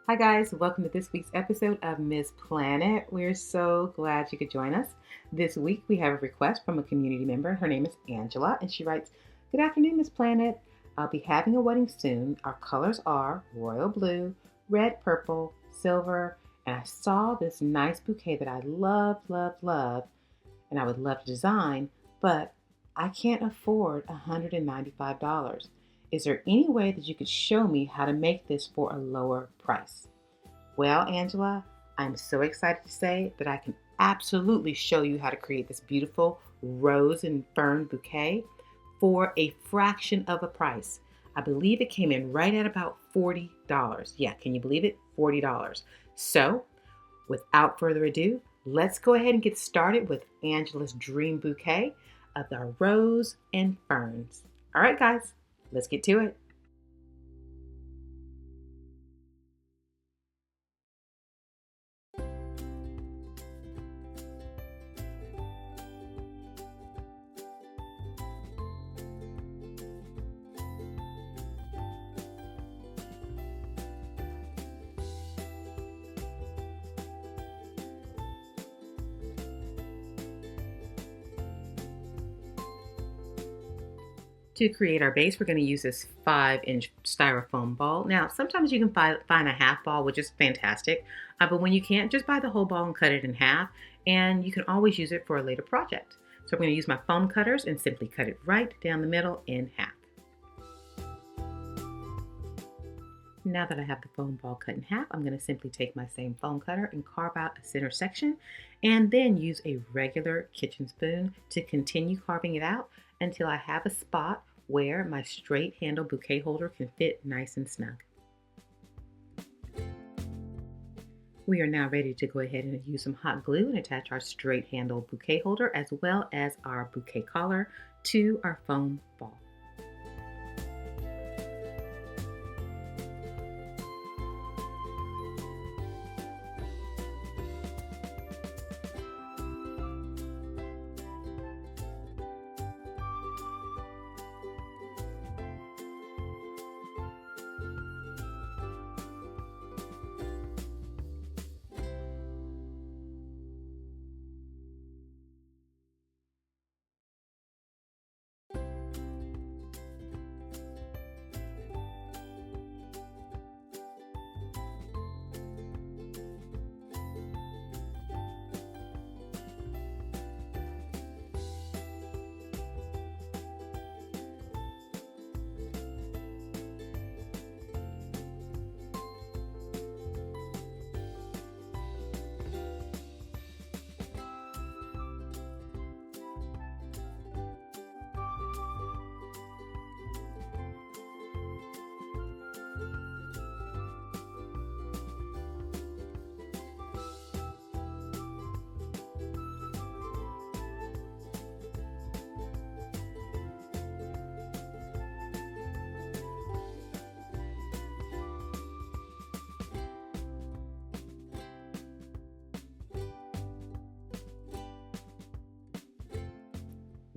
Hi guys, welcome to this week's episode of Miss Planet. We're so glad you could join us. This week we have a request from a community member. Her name is Angela and she writes, "Good afternoon, Miss Planet. I'll be having a wedding soon. Our colors are royal blue, red, purple, silver, and I saw this nice bouquet that I love, and I would love to design, but I can't afford $195. Is there any way that you could show me how to make this for a lower price?" Well, Angela, I'm so excited to say that I can absolutely show you how to create this beautiful rose and fern bouquet for a fraction of a price. I believe it came in right at about $40. Yeah, can you believe it? $40. So, without further ado, let's go ahead and get started with Angela's dream bouquet of the rose and ferns. All right, guys, let's get to it. To create our base, we're going to use this 5-inch styrofoam ball. Now, sometimes you can find a half ball, which is fantastic, but when you can't, just buy the whole ball and cut it in half, and you can always use it for a later project. So I'm going to use my foam cutters and simply cut it right down the middle in half. Now that I have the foam ball cut in half, I'm going to simply take my same foam cutter and carve out a center section, and then use a regular kitchen spoon to continue carving it out until I have a spot where my straight handle bouquet holder can fit nice and snug. We are now ready to go ahead and use some hot glue and attach our straight handle bouquet holder as well as our bouquet collar to our foam ball.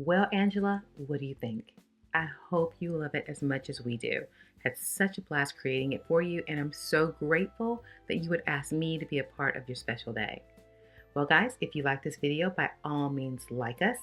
Well, Angela, what do you think? I hope you love it as much as we do. Had such a blast creating it for you, and I'm so grateful that you would ask me to be a part of your special day. Well, guys, if you like this video, by all means, like us.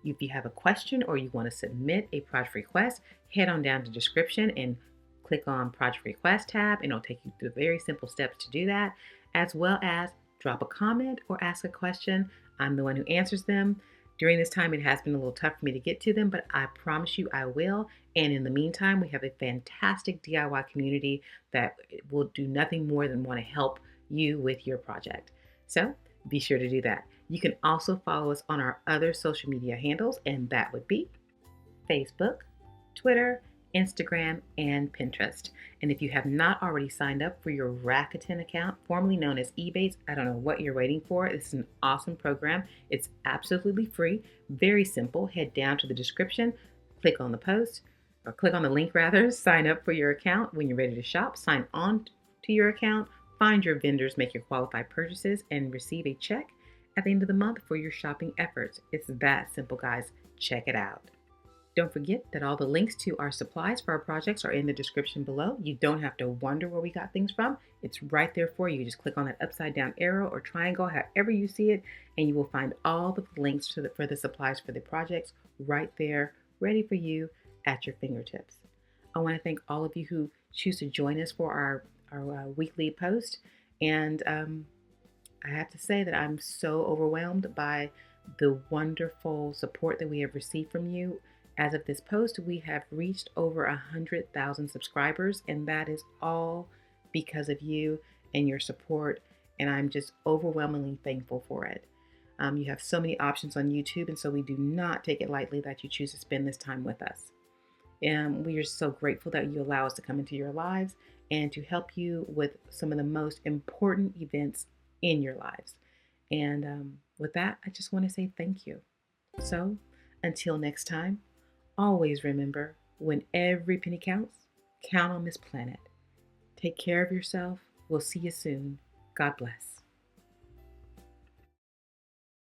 If you have a question or you want to submit a project request, head on down to the description and click on Project Request tab, and it'll take you through very simple steps to do that, as well as drop a comment or ask a question. I'm the one who answers them. During this time, it has been a little tough for me to get to them, but I promise you I will. And in the meantime, we have a fantastic DIY community that will do nothing more than want to help you with your project. So be sure to do that. You can also follow us on our other social media handles, and that would be Facebook, Twitter, Instagram, and Pinterest. And if you have not already signed up for your Rakuten account, formerly known as Ebates, I don't know what you're waiting for. This is an awesome program. It's absolutely free, very simple. Head down to the description, click on the post, or click on the link rather, sign up for your account. When you're ready to shop, sign on to your account, find your vendors, make your qualified purchases, and receive a check at the end of the month for your shopping efforts. It's that simple, guys. Check it out. Don't forget that all the links to our supplies for our projects are in the description below. You don't have to wonder where we got things from. It's right there for you. Just click on that upside down arrow or triangle, however you see it, and you will find all the links for the supplies for the projects right there, ready for you at your fingertips. I want to thank all of you who choose to join us for our weekly post. And I have to say that I'm so overwhelmed by the wonderful support that we have received from you. As of this post, we have reached over 100,000 subscribers, and that is all because of you and your support, and I'm just overwhelmingly thankful for it. You have so many options on YouTube, and so we do not take it lightly that you choose to spend this time with us. And we are so grateful that you allow us to come into your lives and to help you with some of the most important events in your lives. And with that, I just want to say thank you. So until next time, always remember, when every penny counts, count on Miss Planet. Take care of yourself. We'll see you soon. God bless.